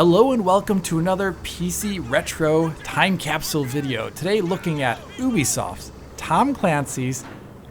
Hello and welcome to another PC Retro Time Capsule video. Today looking at Ubisoft's Tom Clancy's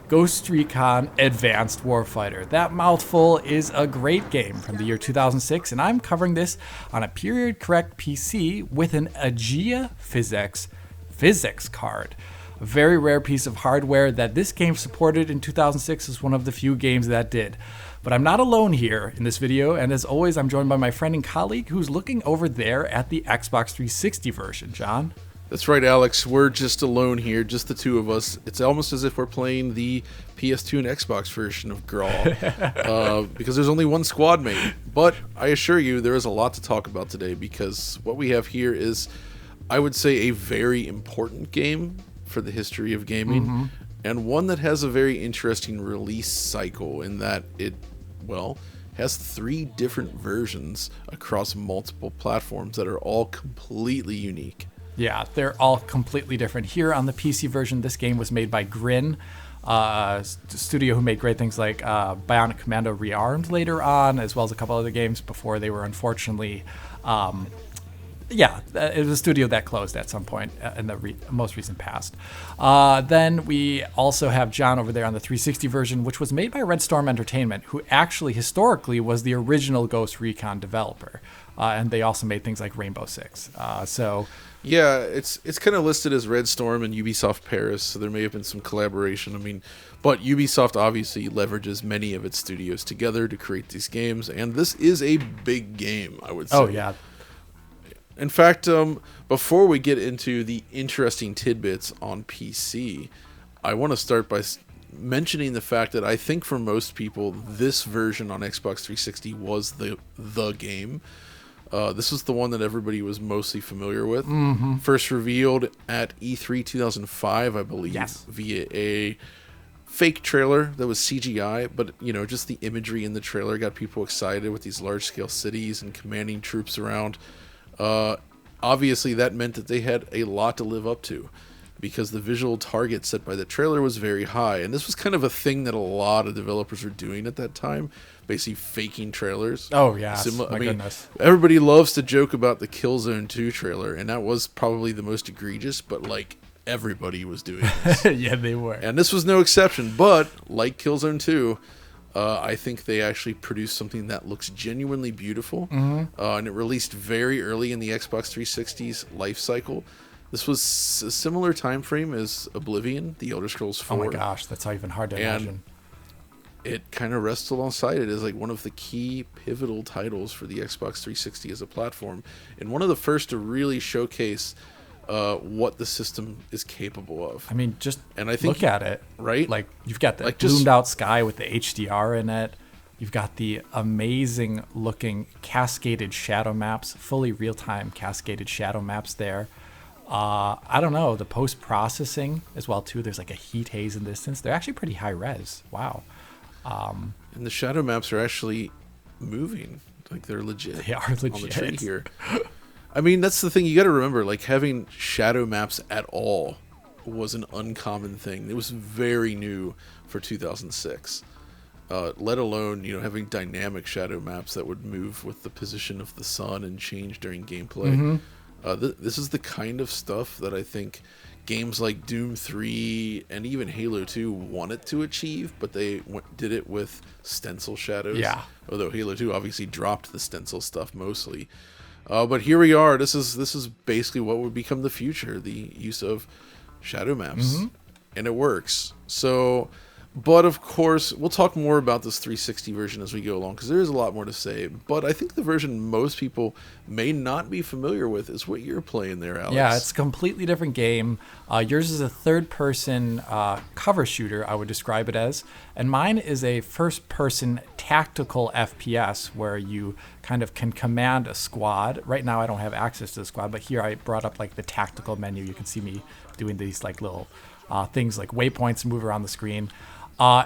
Ghost Recon Advanced Warfighter. That mouthful is a great game from the year 2006, and I'm covering this on a period correct PC with an Ageia PhysX physics card. A very rare piece of hardware that this game supported in 2006 is one of the few games that did. But I'm not alone here in this video, and as always, I'm joined by my friend and colleague who's looking over there at the Xbox 360 version. John? That's right, Alex. We're just alone here, just the two of us. It's almost as if we're playing the PS2 and Xbox version of Grawl, because there's only one squad mate. But I assure you, there is a lot to talk about today, because what we have here is, I would say, a very important game for the history of gaming, and one that has a very interesting release cycle in that it, well, has 3 different versions across multiple platforms that are all completely unique. Yeah, they're all completely different. Here on the PC version, this game was made by Grin, studio who made great things like Bionic Commando Rearmed later on, as well as a couple other games before they were unfortunately... it was a studio that closed at some point in the most recent past. Then we also have John over there on the 360 version, which was made by Red Storm Entertainment, who actually historically was the original Ghost Recon developer. And they also made things like Rainbow Six. Yeah, it's kind of listed as Red Storm and Ubisoft Paris, so there may have been some collaboration. But Ubisoft obviously leverages many of its studios together to create these games, and this is a big game, I would say. Oh, yeah. In fact, before we get into the interesting tidbits on PC, I want to start by mentioning the fact that I think for most people, this version on Xbox 360 was the game. This was the one that everybody was mostly familiar with. First revealed at E3 2005, I believe, via a fake trailer that was CGI, but just the imagery in the trailer got people excited with these large-scale cities and commanding troops around. Obviously, that meant that they had a lot to live up to, because the visual target set by the trailer was very high, and this was kind of a thing that a lot of developers were doing at that time, basically faking trailers. Oh yeah, goodness. Everybody loves to joke about the Killzone 2 trailer, and that was probably the most egregious, but everybody was doing this. Yeah, they were. And this was no exception, but like Killzone 2, I think they actually produced something that looks genuinely beautiful, and it released very early in the Xbox 360's life cycle. This was a similar time frame as Oblivion, The Elder Scrolls 4. Oh my gosh, that's not even hard to imagine. It kind of rests alongside it as one of the key pivotal titles for the Xbox 360 as a platform, and one of the first to really showcase what the system is capable of. I mean, look at it, right? You've got the bloomed out sky with the HDR in it. You've got the amazing looking cascaded shadow maps, fully real time cascaded shadow maps there. I don't know, the post processing as well too. There's a heat haze in the distance. They're actually pretty high res. Wow. And the shadow maps are actually moving. They're legit. They are legit on the tree here. That's the thing you got to remember. Having shadow maps at all was an uncommon thing. It was very new for 2006. Let alone, having dynamic shadow maps that would move with the position of the sun and change during gameplay. This is the kind of stuff that I think games like Doom 3 and even Halo 2 wanted to achieve, but they did it with stencil shadows. Yeah. Although Halo 2 obviously dropped the stencil stuff mostly. But here we are. This is basically what would become the future, the use of shadow maps. And it works. But of course, we'll talk more about this 360 version as we go along, because there is a lot more to say. But I think the version most people may not be familiar with is what you're playing there, Alex. Yeah, it's a completely different game. Yours is a third-person cover shooter, I would describe it as. And mine is a first-person tactical FPS, where you kind of can command a squad. Right now, I don't have access to the squad, but here I brought up the tactical menu. You can see me doing these little things like waypoints move around the screen.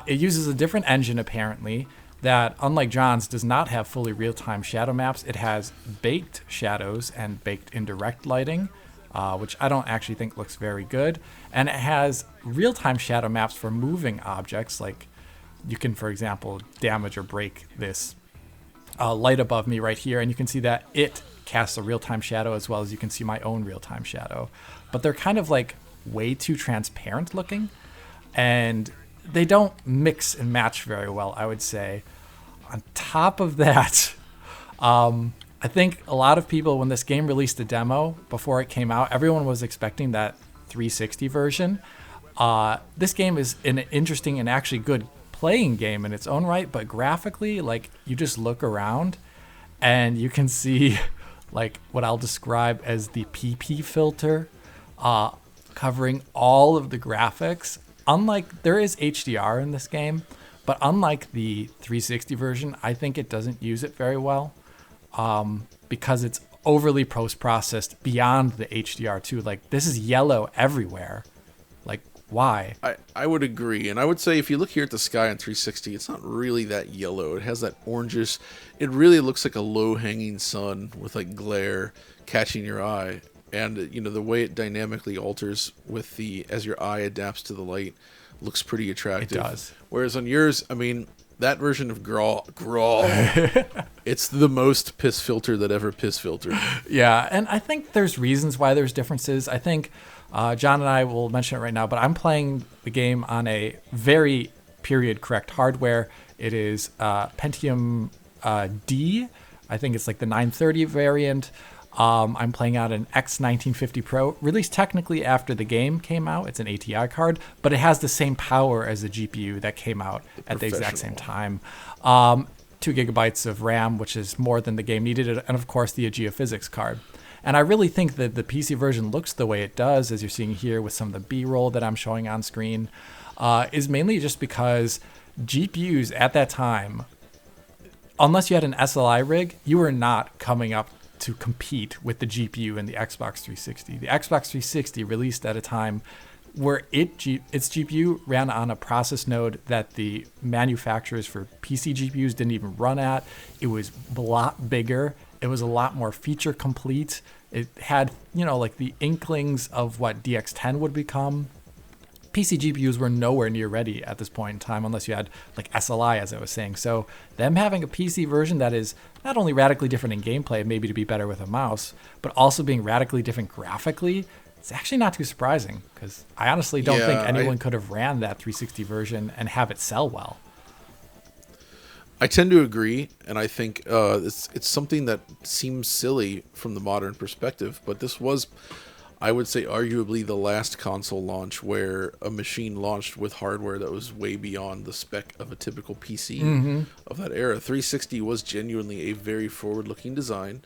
It uses a different engine, apparently, that, unlike John's, does not have fully real-time shadow maps. It has baked shadows and baked indirect lighting, which I don't actually think looks very good. And it has real-time shadow maps for moving objects. You can, for example, damage or break this light above me right here, and you can see that it casts a real-time shadow as well as you can see my own real-time shadow. But they're kind of like way too transparent looking, and they don't mix and match very well, I would say. On top of that, I think a lot of people, when this game released a demo before it came out, everyone was expecting that 360 version. This game is an interesting and actually good playing game in its own right, but graphically, like, you just look around and you can see like what I'll describe as the PP filter covering all of the graphics. Unlike, there is HDR in this game, but unlike the 360 version, I think it doesn't use it very well because it's overly post-processed beyond the HDR too. Like, this is yellow everywhere. Like, why? I would agree, and I would say if you look here at the sky on 360, it's not really that yellow. It has that orangish, it really looks like a low-hanging sun with like glare catching your eye. And the way it dynamically alters with as your eye adapts to the light looks pretty attractive. It does. Whereas on yours, I mean, that version of Grawl, it's the most piss filter that ever piss filtered. Yeah, and I think there's reasons why there's differences. I think John and I will mention it right now, but I'm playing the game on a very period correct hardware. It is Pentium D. I think it's like the 930 variant. I'm playing out an X1950 Pro, released technically after the game came out. It's an ATI card, but it has the same power as the GPU that came out at the exact same time. 2 gigabytes of RAM, which is more than the game needed, and of course the Ageia PhysX card. And I really think that the PC version looks the way it does, as you're seeing here with some of the B-roll that I'm showing on screen, is mainly just because GPUs at that time, unless you had an SLI rig, you were not coming up to compete with the GPU in the Xbox 360. The Xbox 360 released at a time where its GPU ran on a process node that the manufacturers for PC GPUs didn't even run at. It was a lot bigger. It was a lot more feature complete. It had, like the inklings of what DX10 would become. PC GPUs were nowhere near ready at this point in time unless you had like SLI, as I was saying. So them having a PC version that is not only radically different in gameplay, maybe to be better with a mouse, but also being radically different graphically, it's actually not too surprising because I honestly don't think anyone could have ran that 360 version and have it sell well. I tend to agree, and I think it's something that seems silly from the modern perspective, but this was, I would say, arguably the last console launch where a machine launched with hardware that was way beyond the spec of a typical PC of that era. 360 was genuinely a very forward-looking design,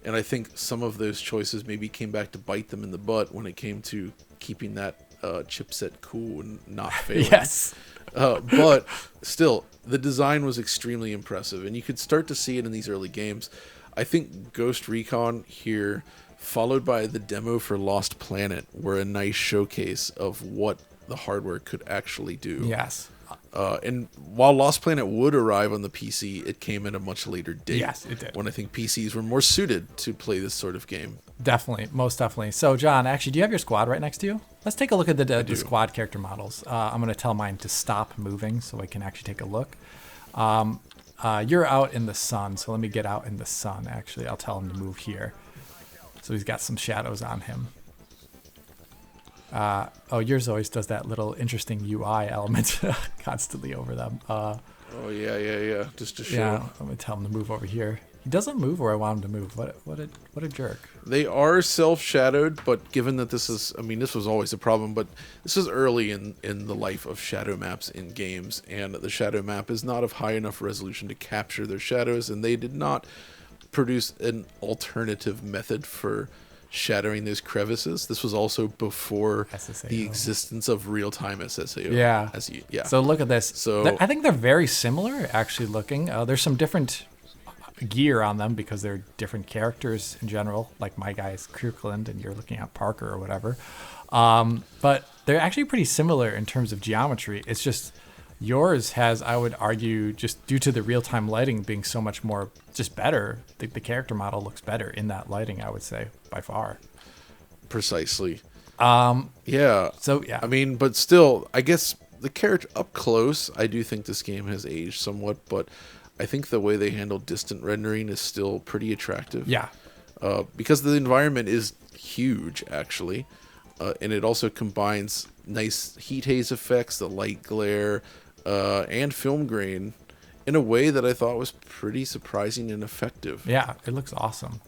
and I think some of those choices maybe came back to bite them in the butt when it came to keeping that chipset cool and not failing. Yes. But still, the design was extremely impressive, and you could start to see it in these early games. I think Ghost Recon here, followed by the demo for Lost Planet, were a nice showcase of what the hardware could actually do. Yes. And while Lost Planet would arrive on the PC, it came at a much later date. Yes, it did. When I think PCs were more suited to play this sort of game. Definitely, most definitely. So, John, actually, do you have your squad right next to you? Let's take a look at the squad character models. I'm going to tell mine to stop moving so I can actually take a look. You're out in the sun, so let me get out in the sun, actually. I'll tell him to move here. So he's got some shadows on him. Yours always does that little interesting UI element constantly over them. Yeah. Just to show. Yeah, let me tell him to move over here. He doesn't move where I want him to move. What a jerk. They are self-shadowed, but given that this was always a problem, but this is early in the life of shadow maps in games, and the shadow map is not of high enough resolution to capture their shadows, and they did not produce an alternative method for shadowing those crevices. This was also before SSAO. The existence of real-time SSAO. Yeah. So look at this. So I think they're very similar, actually, looking. There's some different gear on them because they're different characters in general. Like my guy is Kirkland and you're looking at Parker or whatever. But they're actually pretty similar in terms of geometry. It's just yours has, I would argue, just due to the real-time lighting being so much more just better, the character model looks better in that lighting, I would say, by far. Precisely. Yeah. So, yeah. I mean, but still, I guess the character up close, I do think this game has aged somewhat, but I think the way they handle distant rendering is still pretty attractive. Yeah. because the environment is huge, actually. And it also combines nice heat haze effects, the light glare, and film grain in a way that I thought was pretty surprising and effective. Yeah, it looks awesome.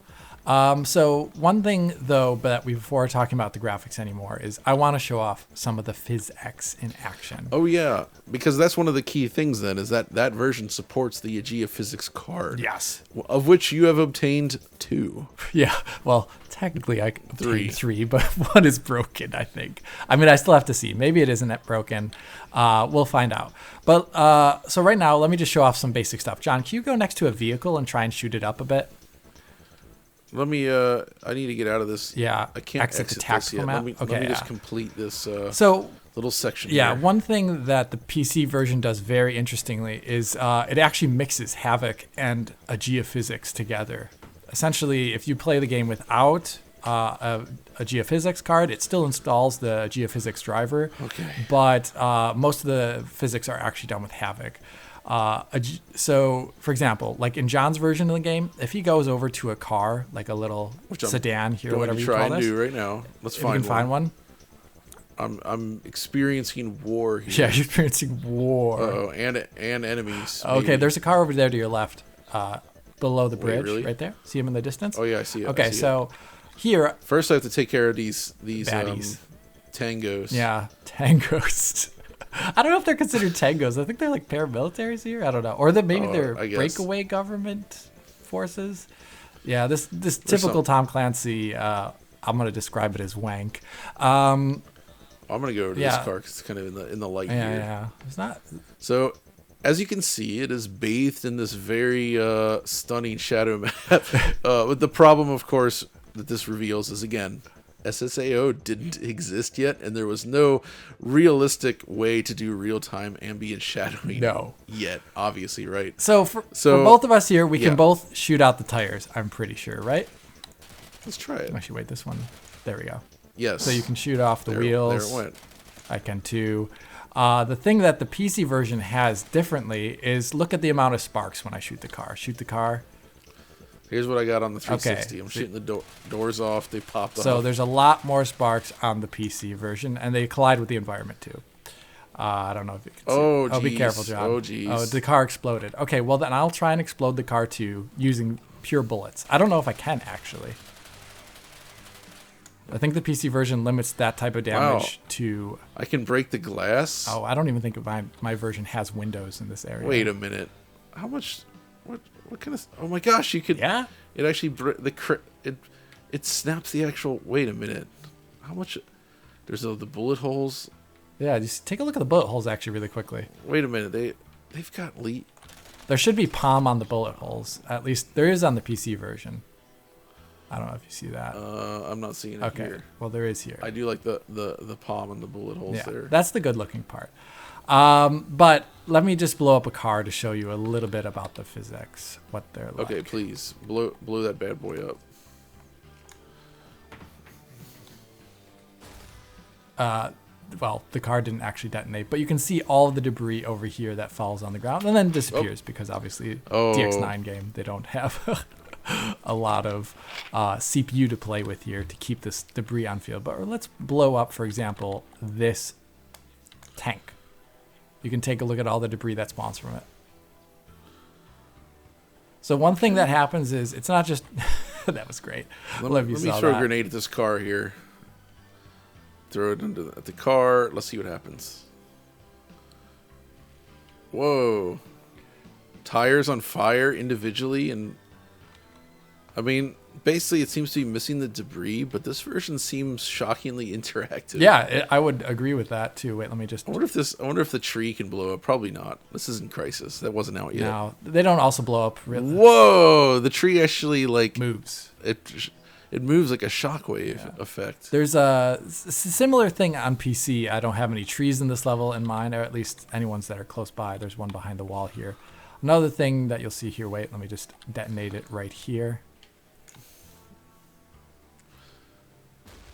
So one thing, though, that before talking about the graphics anymore, is I want to show off some of the PhysX in action. Oh, yeah, because that's one of the key things, then, is that that version supports the Ageia PhysX card. Yes. Of which you have obtained 2. Yeah, well, technically I obtained 3, but one is broken, I think. I mean, I still have to see. Maybe it isn't that broken. We'll find out. But so right now, let me just show off some basic stuff. John, can you go next to a vehicle and try and shoot it up a bit? Let me, I need to get out of this. Yeah, I can't exit the this tactical yet. map. Let me just complete this so little section yeah, here. one thing that the PC version does very interestingly is it actually mixes Havoc and Ageia PhysX together. Essentially, if you play the game without a Ageia PhysX card, it still installs the Ageia PhysX driver. Okay. But most of the physics are actually done with Havoc. So, for example, like in John's version of the game, if he goes over to a car, like a little sedan here, or whatever you call this, going to try and do right now. Let's find one. You can find one. I'm experiencing war here. Yeah, you're experiencing war. Oh, and enemies. Okay, maybe. there's a car over there to your left, below the bridge, really? right there. See him in the distance? Oh yeah, I see it. Okay, so here. First, I have to take care of these baddies. tangos. Yeah, tangos. I don't know if they're considered tangos. I think they're like paramilitaries here. I don't know, or maybe they're breakaway government forces. Yeah, this typical Tom Clancy. I'm gonna describe it as wank. I'm gonna go to this car because it's kind of in the light here. Yeah, it's not. So, as you can see, it is bathed in this very stunning shadow map. But the problem, of course, that this reveals is, again, SSAO didn't exist yet, and there was no realistic way to do real-time ambient shadowing yet, obviously, right? So for both of us here, we can both shoot out the tires, I'm pretty sure, right? Let's try it. Actually, wait, this one. There we go. Yes. So you can shoot off the wheels. There it went. I can too. The thing that the PC version has differently is look at the amount of sparks when I shoot the car. Shoot the car. Here's what I got on the 360. Okay. I'm shooting the doors off. They popped off. So there's a lot more sparks on the PC version, and they collide with the environment too. I don't know if you can see. Oh, be careful, John. Oh, geez. Oh, the car exploded. Okay, well then I'll try and explode the car too using pure bullets. I don't know if I can actually. I think the PC version limits that type of damage to... I can break the glass? Oh, I don't even think my version has windows in this area. Wait a minute. How much... What kind of... Oh my gosh, you could... Yeah? It actually... It snaps the actual... Wait a minute. How much... There's the bullet holes. Yeah, just take a look at the bullet holes actually really quickly. Wait a minute. They've got lead... There should be palm on the bullet holes. At least there is on the PC version. I don't know if you see that. I'm not seeing it here. Well, there is here. I do like the palm and the bullet holes there. That's the good looking part. But let me just blow up a car to show you a little bit about the PhysX, what they're like. Okay, please. Blow that bad boy up. Well, the car didn't actually detonate, but you can see all of the debris over here that falls on the ground and then disappears because obviously DX9 game, they don't have a lot of CPU to play with here to keep this debris on field. But let's blow up, for example, this tank. You can take a look at all the debris that spawns from it. So one thing that happens is it's not just... That was great. Let me throw a grenade at this car here. Throw it at the car. Let's see what happens. Whoa. Tires on fire individually, and I mean, basically it seems to be missing the debris, but this version seems shockingly interactive. Yeah, I would agree with that too. Wait, let me just... I wonder if the tree can blow up. Probably not. This isn't Crisis. That wasn't out yet. No, they don't also blow up really. Whoa! The tree actually moves. It moves like a shockwave effect. There's a similar thing on PC. I don't have any trees in this level in mind, or at least any ones that are close by. There's one behind the wall here. Another thing that you'll see here, wait, let me just detonate it right here.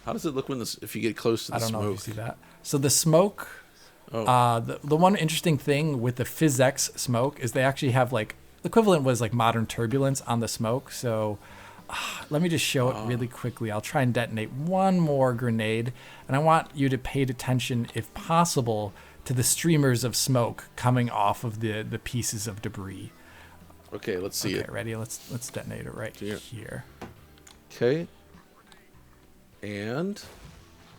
How does it look if you get close to the smoke? I don't know if you see that. So the smoke, the one interesting thing with the PhysX smoke is they actually have like, the equivalent was like modern turbulence on the smoke. So let me just show it really quickly. I'll try and detonate one more grenade, and I want you to pay attention, if possible, to the streamers of smoke coming off of the pieces of debris. Okay, let's see it. Okay, ready? Let's detonate it right here. Okay. And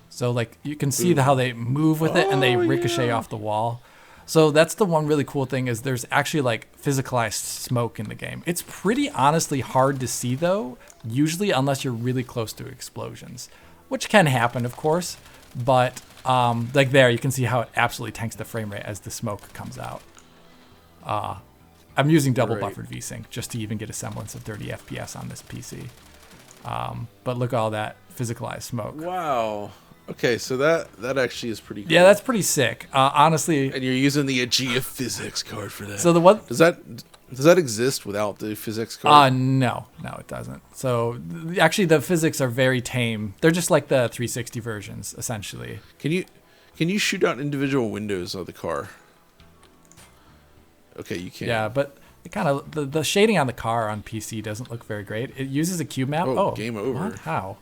so like you can see how they move with it and they ricochet off the wall. So that's the one really cool thing is there's actually like physicalized smoke in the game. It's pretty honestly hard to see though, usually unless you're really close to explosions, which can happen of course, but like there you can see how it absolutely tanks the frame rate as the smoke comes out. I'm using double buffered VSync just to even get a semblance of 30 FPS on this PC. But look at all that physicalized smoke. Wow. Okay, so that actually is pretty cool. Yeah, that's pretty sick. Honestly. And you're using the Ageia PhysX card for that. So the what does that exist without the PhysX card? No, it doesn't. So actually, the physics are very tame. They're just like the 360 versions, essentially. Can you shoot out individual windows of the car? Okay, you can. Yeah, but it kind of the shading on the car on PC doesn't look very great. It uses a cube map. Oh, game over. What? How?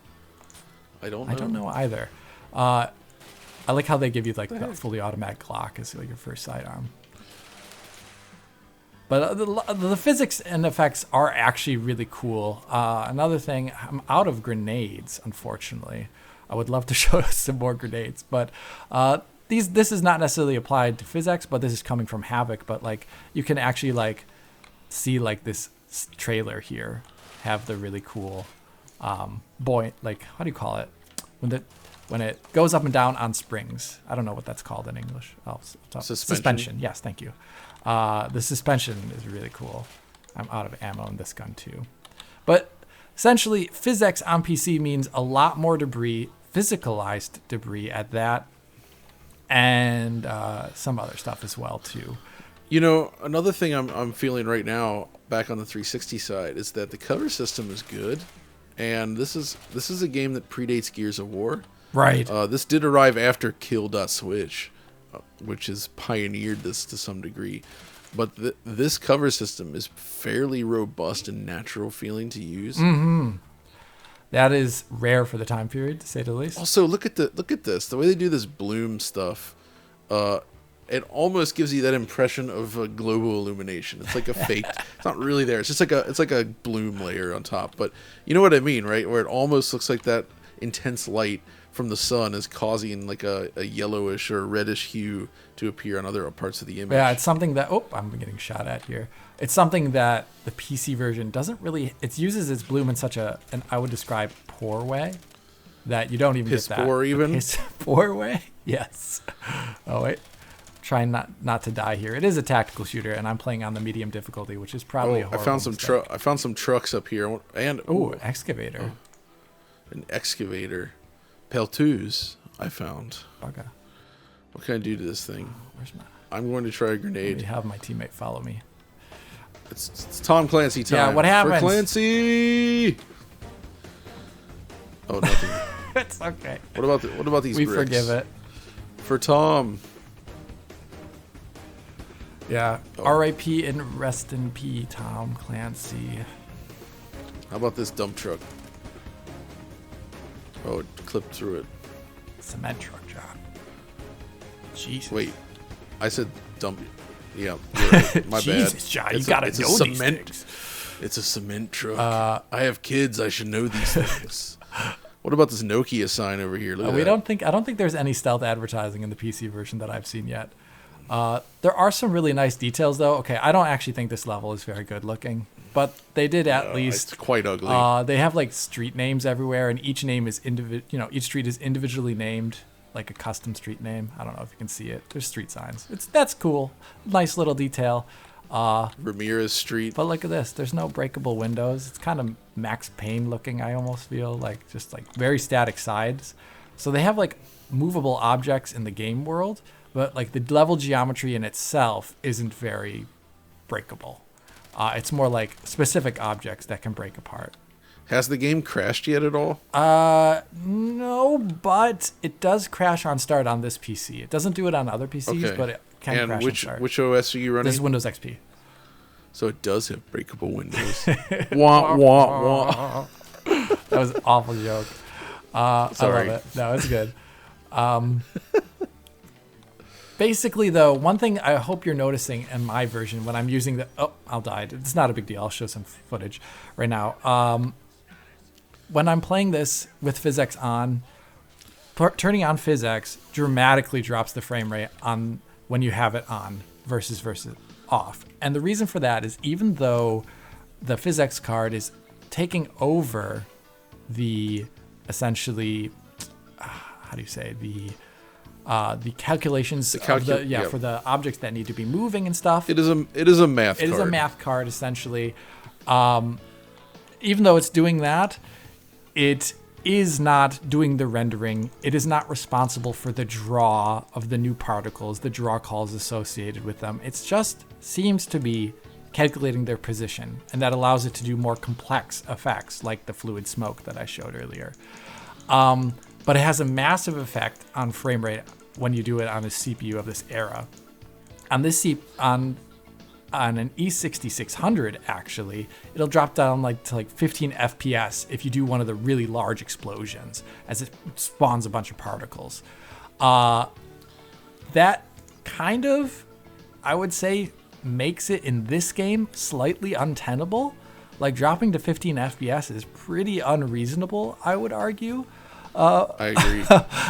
I don't know. I don't know either. I like how they give you like the fully automatic Glock as like your first sidearm. But the physics and effects are actually really cool. Another thing, I'm out of grenades, unfortunately. I would love to show some more grenades, but this is not necessarily applied to PhysX, but this is coming from Havoc. But like you can actually like see like this trailer here have the really cool like how do you call it when it goes up and down on springs. I don't know what that's called in English. Suspension. Yes, thank you. The suspension is really cool. I'm out of ammo in this gun too. But essentially, PhysX on PC means a lot more debris, physicalized debris at that, and some other stuff as well too. You know, another thing I'm feeling right now, back on the 360 side, is that the cover system is good, and this is a game that predates Gears of War. Right. This did arrive after Kill.Switch, which has pioneered this to some degree. But this cover system is fairly robust and natural feeling to use. Mm-hmm. That is rare for the time period, to say the least. Also, look at this. The way they do this bloom stuff, it almost gives you that impression of a global illumination. It's like a fake. It's not really there. It's just like a bloom layer on top. But you know what I mean, right? Where it almost looks like that intense light from the sun is causing like a yellowish or reddish hue to appear on other parts of the image. Yeah, it's something that I'm getting shot at here. It's something that the PC version doesn't really. It uses its bloom in such an I would describe poor way that you don't even piss get that. Poor even. Piss poor way. Yes. Oh wait. Trying not to die here. It is a tactical shooter, and I'm playing on the medium difficulty, which is probably. I found some trucks up here, and excavator. An excavator. Peltus, I found. Okay. What can I do to this thing? Where's my? I'm going to try a grenade. Let me have my teammate follow me. It's Tom Clancy time. Yeah, what happens? For Clancy. Oh, nothing. It's okay. What about these? We bricks? forgive it. For Tom. Yeah. R.I.P. and rest in peace, Tom Clancy. How about this dump truck? Oh, it clipped through it. Cement truck, John. Jesus. Wait, I said dump. Yeah, right. My Jesus, bad. John, you gotta know these things. It's a cement truck. I have kids. I should know these things. What about this Nokia sign over here? Look at that. I don't think there's any stealth advertising in the PC version that I've seen yet. There are some really nice details, though. Okay, I don't actually think this level is very good looking, but they did at least. It's quite ugly. They have like street names everywhere, and each name is each street is individually named, like a custom street name. I don't know if you can see it. There's street signs. That's cool. Nice little detail. Ramirez Street. But look at this. There's no breakable windows. It's kind of Max Payne looking. I almost feel like just like very static sides. So they have like movable objects in the game world, but like the level geometry in itself isn't very breakable. It's more like specific objects that can break apart. Has the game crashed yet at all? No, but it does crash on start on this PC. It doesn't do it on other PCs, but it can crash on start. Which OS are you running? This is Windows XP. So it does have breakable windows. Wah, wah, wah. That was an awful joke. Sorry. I love it. No, it's good. Basically, though, one thing I hope you're noticing in my version when I'm using the... Oh, I'll die. It's not a big deal. I'll show some footage right now. When I'm playing this with PhysX on, turning on PhysX dramatically drops the frame rate on when you have it on versus off. And the reason for that is even though the PhysX card is taking over the, essentially, how do you say, the calculations for the objects that need to be moving and stuff. It is a math card. It is a math card, essentially. Even though it's doing that, it is not doing the rendering. It is not responsible for the draw of the new particles, the draw calls associated with them. It just seems to be calculating their position, and that allows it to do more complex effects like the fluid smoke that I showed earlier. But it has a massive effect on frame rate when you do it on a CPU of this era. On this on an E6600, actually, it'll drop down to 15 FPS if you do one of the really large explosions, as it spawns a bunch of particles. That kind of, I would say, makes it in this game slightly untenable. Like dropping to 15 FPS is pretty unreasonable, I would argue. I agree.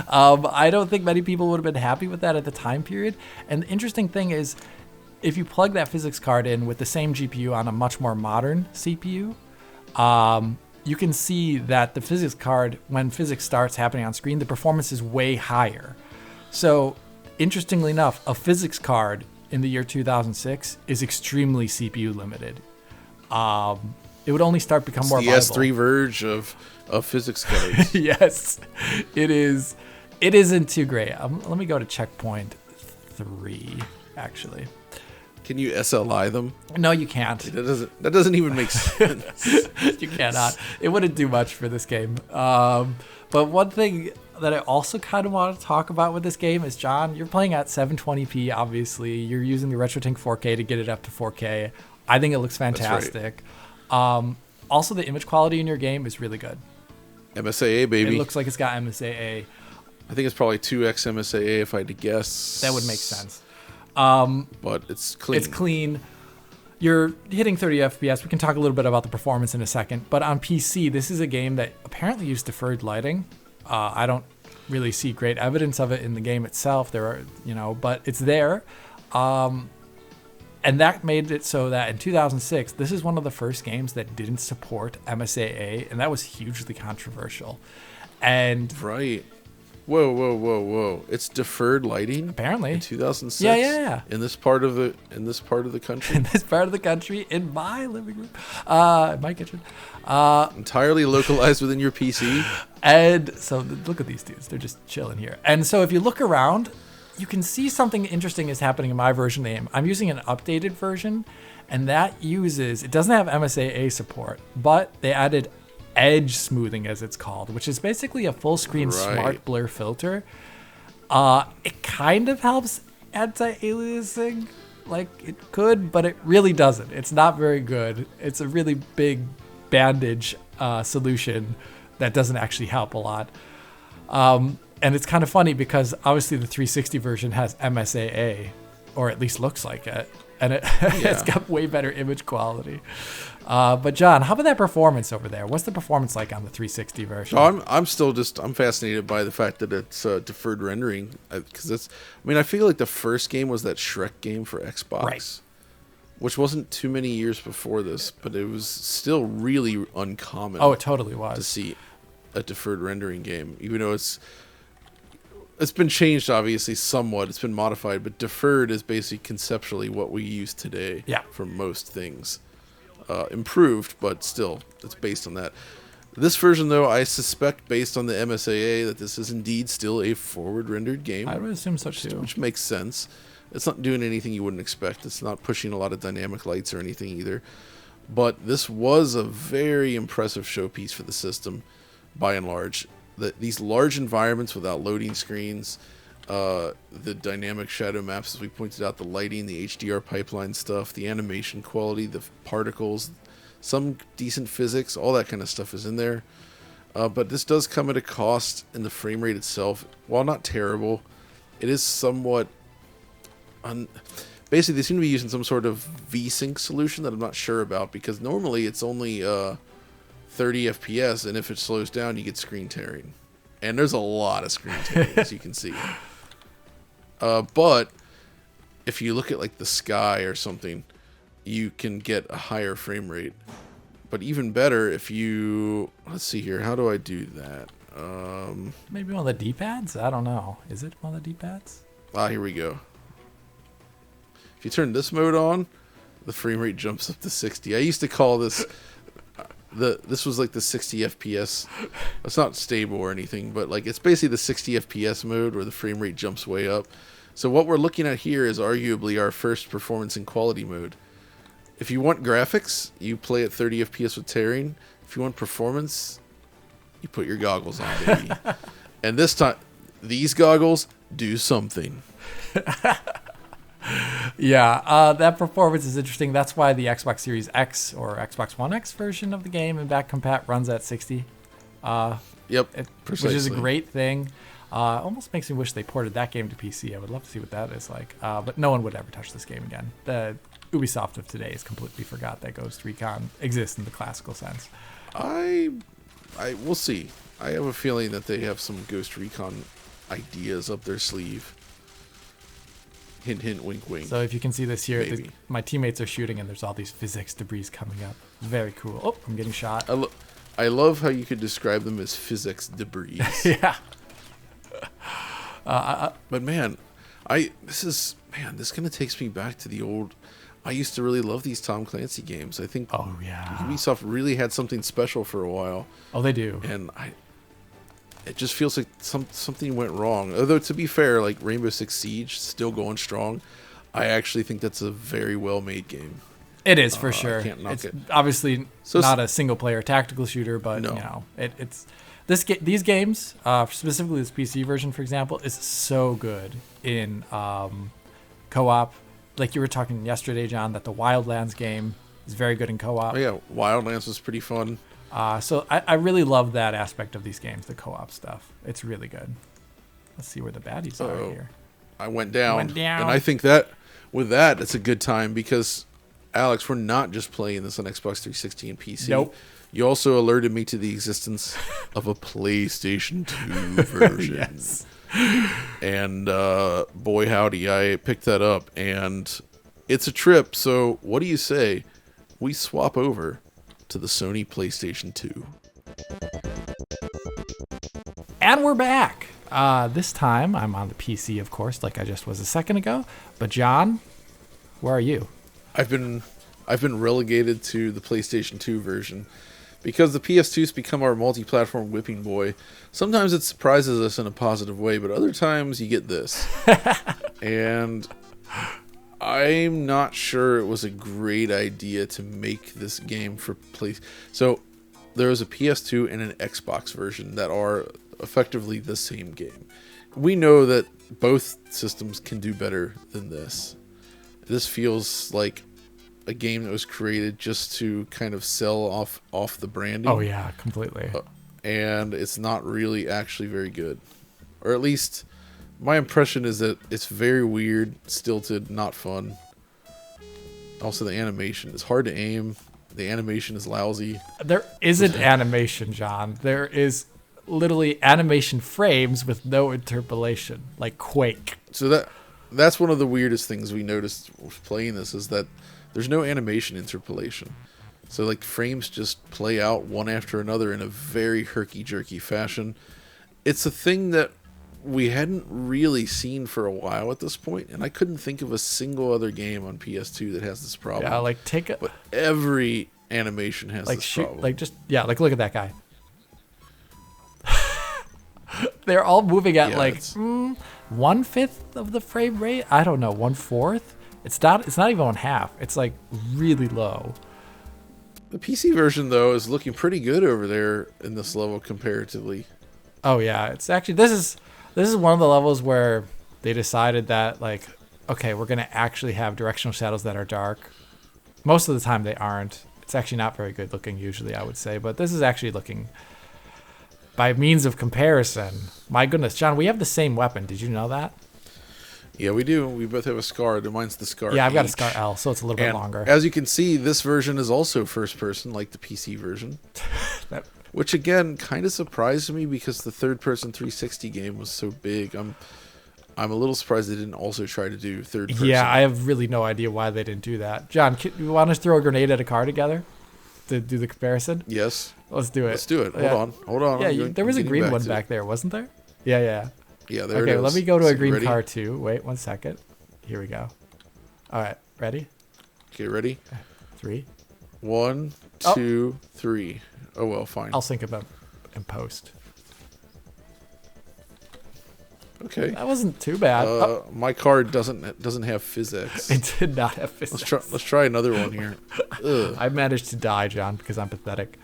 I don't think many people would have been happy with that at the time period. And the interesting thing is, if you plug that PhysX card in with the same GPU on a much more modern CPU, you can see that the PhysX card, when PhysX starts happening on screen, the performance is way higher. So, interestingly enough, a PhysX card in the year 2006 is extremely CPU limited. It would only start become more viable. The S3 verge of PhysX cards. Yes, it is. It isn't too great. Let me go to checkpoint 3, actually. Can you SLI them? No, you can't. That doesn't even make sense. You cannot. It wouldn't do much for this game. But one thing that I also kind of want to talk about with this game is, John, you're playing at 720p, obviously. You're using the RetroTink 4K to get it up to 4K. I think it looks fantastic. Right. Also, the image quality in your game is really good. MSAA, baby. It looks like it's got MSAA. I think it's probably 2x MSAA if I had to guess. That would make sense. But it's clean. It's clean. You're hitting 30 FPS. We can talk a little bit about the performance in a second. But on PC, this is a game that apparently used deferred lighting. I don't really see great evidence of it in the game itself. There are, but it's there. And that made it so that in 2006, this is one of the first games that didn't support MSAA, and that was hugely controversial. And right. Whoa. It's deferred lighting? Apparently. In 2006? Yeah. In this part of the country? In this part of the country, in my living room, in my kitchen. Entirely localized within your PC? And so look at these dudes. They're just chilling here. And so if you look around, you can see something interesting is happening in my version of the game. I'm using an updated version, and it doesn't have MSAA support, but they added edge smoothing, as it's called, which is basically a full screen smart blur filter. It kind of helps anti-aliasing, like it could, but it really doesn't. It's not very good. It's a really big bandage solution that doesn't actually help a lot. And it's kind of funny because obviously the 360 version has MSAA, or at least looks like it, and it's got way better image quality. But John, how about that performance over there? What's the performance like on the 360 version? I'm still I'm fascinated by the fact that it's deferred rendering, because I feel like the first game was that Shrek game for Xbox, right, which wasn't too many years before this, but it was still really uncommon. Oh, it totally was. To see a deferred rendering game, even though it's been changed, obviously, somewhat. It's been modified, but deferred is basically conceptually what we use today for most things. Improved, but still, it's based on that. This version, though, I suspect, based on the MSAA, that this is indeed still a forward-rendered game. I would assume so, too. Which makes sense. It's not doing anything you wouldn't expect. It's not pushing a lot of dynamic lights or anything either. But this was a very impressive showpiece for the system, by and large. These large environments without loading screens, the dynamic shadow maps, as we pointed out, the lighting, the HDR pipeline stuff, the animation quality, the particles, some decent physics, all that kind of stuff is in there. But this does come at a cost in the frame rate itself. While not terrible, it is somewhat... Basically, they seem to be using some sort of V-Sync solution that I'm not sure about, because normally it's only 30 FPS, and if it slows down, you get screen tearing. And there's a lot of screen tearing, as you can see. But if you look at like the sky or something, you can get a higher frame rate. But even better if you... Let's see here. How do I do that? Maybe one of the D-pads? I don't know. Is it one of the D-pads? Here we go. If you turn this mode on, the frame rate jumps up to 60. I used to call this... This was like the 60 FPS. It's not stable or anything, but like it's basically the 60 FPS mode where the frame rate jumps way up. So what we're looking at here is arguably our first performance and quality mode. If you want graphics, you play at 30 FPS with tearing. If you want performance, you put your goggles on, baby. And this time, these goggles do something. Yeah, that performance is interesting. That's why the Xbox Series X or Xbox One X version of the game in back compat runs at 60. Yep, which is a great thing. Almost makes me wish they ported that game to PC. I would love to see what that is like. But no one would ever touch this game again. The Ubisoft of today has completely forgot that Ghost Recon exists in the classical sense. We'll see. I have a feeling that they have some Ghost Recon ideas up their sleeve. Hint, hint, wink, wink. So if you can see this here, my teammates are shooting and there's all these physics debris coming up. Very cool. Oh, I'm getting shot. I love how you could describe them as physics debris. Yeah. But man, this kind of takes me back to the old... I used to really love these Tom Clancy games. I think Ubisoft really had something special for a while. Oh, they do. And it just feels like something went wrong. Although, to be fair, like Rainbow Six Siege, still going strong. I actually think that's a very well-made game. It is, for sure. I can't knock it's it. Obviously not a single-player tactical shooter, but you know, it's these games, specifically this PC version, for example, is so good in co-op. Like you were talking yesterday, John, that the Wildlands game is very good in co-op. Oh yeah, Wildlands was pretty fun. So I really love that aspect of these games, the co-op stuff. It's really good. Let's see where the baddies are here. I went down. And I think that with that, it's a good time because, Alex, we're not just playing this on Xbox 360 and PC. Nope. You also alerted me to the existence of a PlayStation 2 version. Yes. And boy howdy, I picked that up and it's a trip. So what do you say we swap over to the Sony PlayStation 2? And we're back. This time I'm on the PC, of course, like I just was a second ago. But John, where are you? I've been relegated to the PlayStation 2 version. Because the PS2's become our multi-platform whipping boy, sometimes it surprises us in a positive way, but other times you get this. And I'm not sure it was a great idea to make this game for play. So there is a PS2 and an Xbox version that are effectively the same game. We know that both systems can do better than this. This feels like a game that was created just to kind of sell off the branding. Oh yeah, completely. And it's not really actually very good. Or at least my impression is that it's very weird, stilted, not fun. Also the animation is hard to aim. The animation is lousy. There isn't animation, John. There is literally animation frames with no interpolation, like Quake. So that's one of the weirdest things we noticed playing this is that there's no animation interpolation. So like frames just play out one after another in a very herky-jerky fashion. It's a thing that we hadn't really seen for a while at this point, and I couldn't think of a single other game on PS2 that has this problem. Yeah, like but every animation has like this problem. Like look at that guy. They're all moving at 1/5 of the frame rate. I don't know, 1/4. It's not even 1/2. It's like really low. The PC version though is looking pretty good over there in this level comparatively. Oh yeah, it's actually this is one of the levels where they decided that like, okay, we're gonna actually have directional shadows that are dark. Most of the time they aren't. It's actually not very good looking usually, I would say, but this is actually looking by means of comparison, my goodness, John, we have the same weapon. Did you know that? Yeah, we do. We both have a SCAR. Mine's the SCAR. Yeah, I've got a H. SCAR L, so it's a little bit longer. As you can see, this version is also first person, like the PC version. Which again kind of surprised me because the third person 360 game was so big. I'm a little surprised they didn't also try to do third person. Yeah, I have really no idea why they didn't do that. John, you want us to throw a grenade at a car together to do the comparison? Yes. Let's do it. Let's do it. Hold on. Yeah, there was a green one back there, wasn't there? Yeah. Yeah, there it is. Okay, let me go to a green car too. Wait 1 second. Here we go. All right, ready? Okay, ready? 3. 1, 2, 3. Oh well, fine. I'll sync them up in post. Okay. That wasn't too bad. My card doesn't have PhysX. It did not have PhysX. Let's try another one here. I managed to die, John, because I'm pathetic.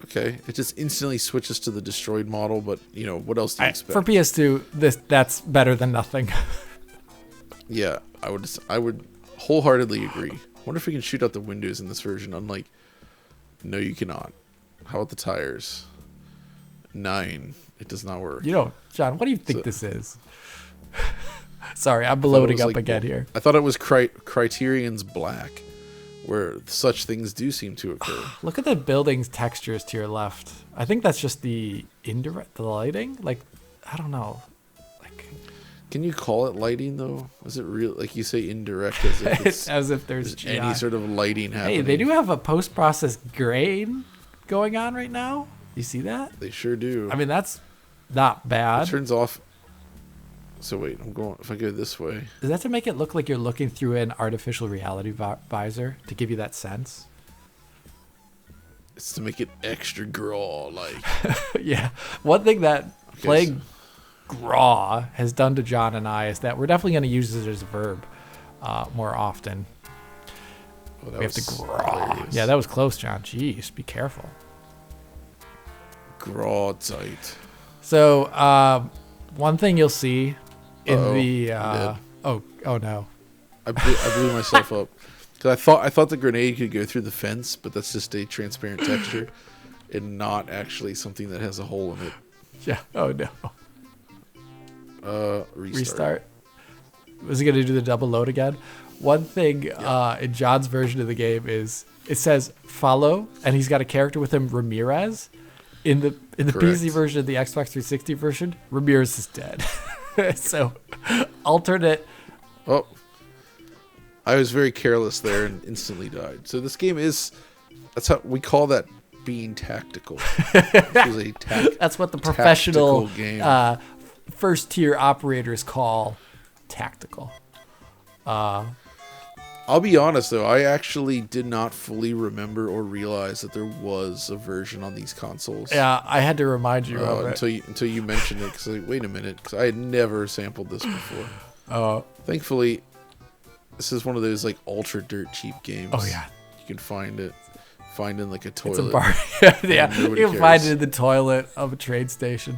Okay, it just instantly switches to the destroyed model, but what else do you expect? For PS2, that's better than nothing. Yeah, I would wholeheartedly agree. I wonder if we can shoot out the windows in this version. Unlike, no, you cannot. How about the tires? 9. It does not work. John, what do you think this is? Sorry, I'm loading up again here. I thought it was Criterion's Black, where such things do seem to occur. Look at the building's textures to your left. I think that's just the lighting. Like, I don't know. Can you call it lighting though? Is it real? Like you say, indirect, as if it's, as if there's any sort of lighting happening. Hey, they do have a post-processed grain going on right now. You see that? They sure do. I mean, that's not bad. It turns off. So wait, if I go this way. Is that to make it look like you're looking through an artificial reality visor to give you that sense? It's to make it extra graw-like. Yeah. One thing that playing graw has done to John and I is that we're definitely going to use it as a verb more often. We have to graw. Hilarious. Yeah, that was close, John. Jeez, be careful. Graw tight. So, one thing you'll see in the oh no, I blew myself up because I thought the grenade could go through the fence, but that's just a transparent texture and not actually something that has a hole in it. Yeah. Oh no. Restart. Was he gonna do the double load again? One thing in John's version of the game is it says follow, and he's got a character with him, Ramirez. In the PC version, the Xbox 360 version, Ramirez is dead. So alternate. Oh, I was very careless there and instantly died. So this game that's how we call that being tactical. This is a that's what the professional game. First tier operators call tactical. I'll be honest though, I actually did not fully remember or realize that there was a version on these consoles. Yeah, I had to remind you of it until you mentioned it. Because wait a minute, because I had never sampled this before. Thankfully, this is one of those like ultra dirt cheap games. Oh yeah, you can find in like a toilet. It's a bar. Yeah, you can find it in the toilet of a train station.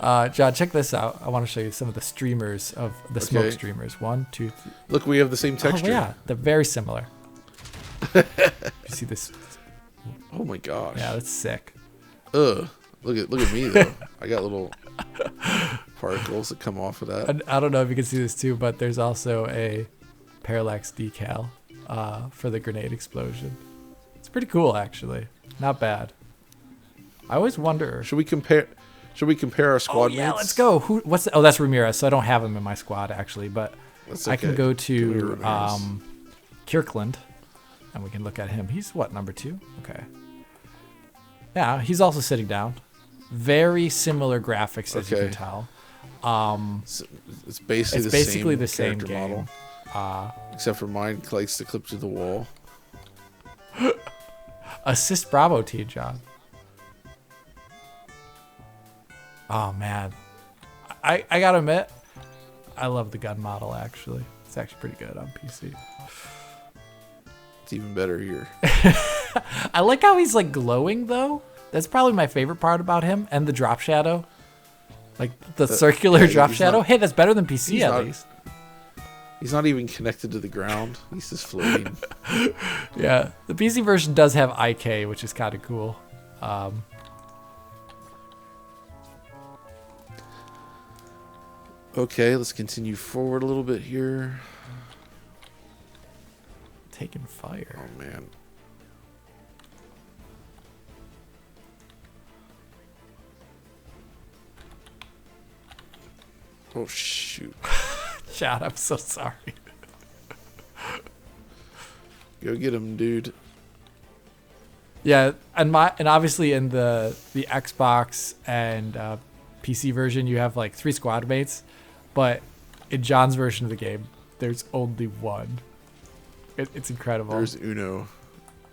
John, check this out. I want to show you some of the streamers of the smoke streamers. 1, 2, 3. Look, we have the same texture. Oh yeah, they're very similar. You see this? Oh my gosh. Yeah, that's sick. Ugh. Look at me though. I got little particles that come off of that. I don't know if you can see this too, but there's also a parallax decal for the grenade explosion. It's pretty cool, actually. Not bad. I always wonder. Should we compare our squad mates? Yeah, let's go. That's Ramirez. So I don't have him in my squad actually, but I can go to Kirkland, and we can look at him. He's what, number 2? Okay. Yeah, he's also sitting down. Very similar graphics, as you can tell. It's basically the same game. Model. Except for mine likes to clip to the wall. Assist Bravo to you, John. Oh man, I gotta admit, I love the gun model. Actually, it's actually pretty good on PC. It's even better here. I like how he's like glowing though. That's probably my favorite part about him, and the drop shadow, like the circular drop shadow. Hey, that's better than PC at least. He's not even connected to the ground. He's just floating. Yeah, the PC version does have IK, which is kind of cool. Okay, let's continue forward a little bit here. Taking fire. Oh, man. Oh, shoot. Chad, I'm so sorry. Go get him, dude. Yeah, and obviously in the Xbox and PC version, you have like 3 squad mates, but in John's version of the game, there's only one. It's incredible. There's Uno.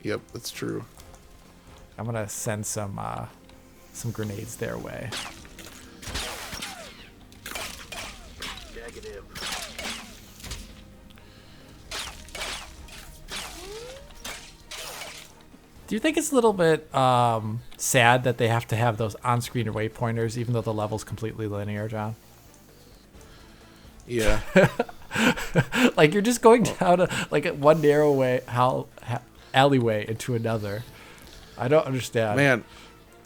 Yep, that's true. I'm gonna send some grenades their way. Negative. Do you think it's a little bit sad that they have to have those on-screen waypointers, even though the level's completely linear, John? Yeah. Like you're just going down one narrow way, alleyway into another. I don't understand. Man,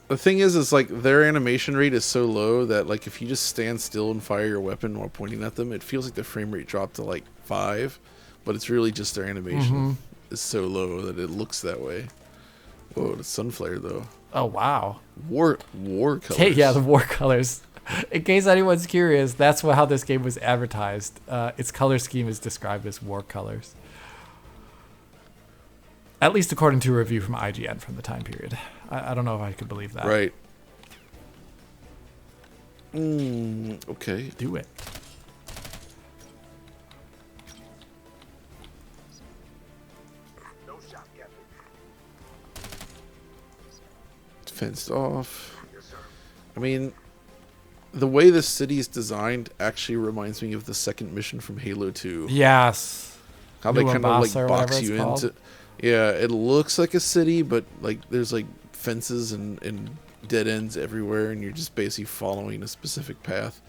the thing is like their animation rate is so low that like if you just stand still and fire your weapon while pointing at them, it feels like the frame rate dropped to like 5, but it's really just their animation is so low that it looks that way. Whoa, the sunflare though. Oh wow. War colors. Yeah, the war colors. In case anyone's curious, that's how this game was advertised. Its color scheme is described as war colors. At least according to a review from IGN from the time period. I don't know if I could believe that. Right. Okay. Do it. No shot, Captain. It's fenced off. Yes, sir. I mean, the way this city is designed actually reminds me of the second mission from Halo 2. Yes. How they New kind of like Mombasa or box whatever you it's called. into. Yeah, it looks like a city, but like there's like fences and dead ends everywhere, and you're just basically following a specific path.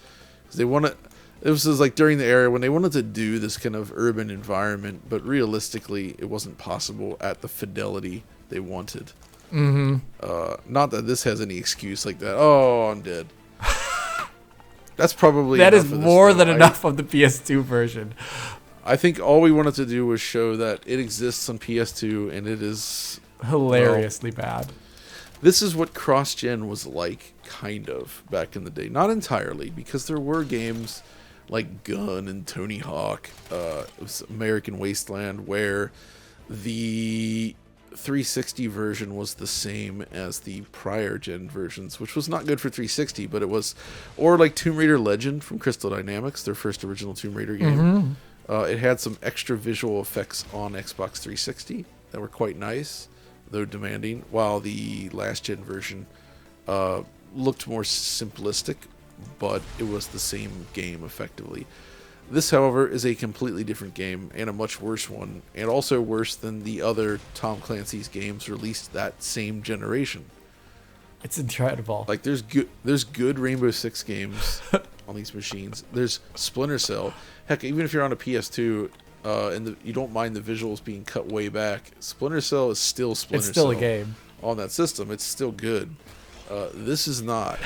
'Cause they want to. This was like during the era when they wanted to do this kind of urban environment, but realistically, it wasn't possible at the fidelity they wanted. Mm-hmm. Not that this has any excuse like that. Oh, I'm dead. That's probably That is enough of this, more though. than enough of the PS2 version. I think all we wanted to do was show that it exists on PS2 and it is Hilariously bad. This is what cross-gen was like, kind of, back in the day. Not entirely, because there were games like Gun and Tony Hawk, it was American Wasteland, where the 360 version was the same as the prior gen versions, which was not good for 360, but it was, or like Tomb Raider Legend from Crystal Dynamics, their first original Tomb Raider game. It had some extra visual effects on Xbox 360 that were quite nice, though demanding, while the last gen version looked more simplistic, but it was the same game effectively. This, however, is a completely different game and a much worse one, and also worse than the other Tom Clancy's games released that same generation. It's incredible. Like there's good Rainbow Six games on these machines. There's Splinter Cell. Heck, even if you're on a PS2 and you don't mind the visuals being cut way back, Splinter Cell is still Splinter Cell. It's still a game on that system. It's still good. This is not.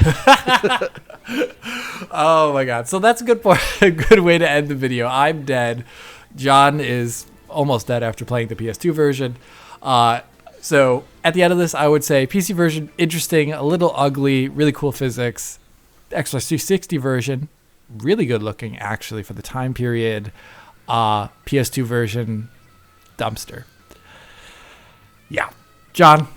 Oh my god! So that's a good point. A good way to end the video. I'm dead. John is almost dead after playing the PS2 version. So at the end of this, I would say PC version interesting, a little ugly, really cool physics. Xbox 360 version, really good looking actually for the time period. PS2 version, dumpster. Yeah, John,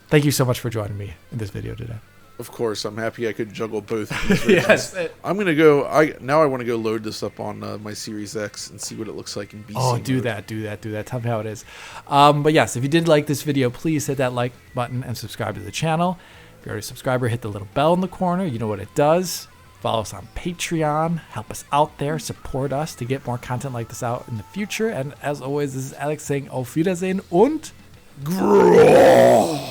thank you so much for joining me in this video today. Of course, I'm happy I could juggle both of these versions. Yes. I'm gonna go. I want to go load this up on my Series X and see what it looks like in BC. Oh, do mode. that. Tell me how it is. But yes, if you did like this video, please hit that like button and subscribe to the channel. If you're already a subscriber, hit the little bell in the corner. You know what it does. Follow us on Patreon. Help us out there. Support us to get more content like this out in the future. And as always, this is Alex saying Auf Wiedersehen und... Grow.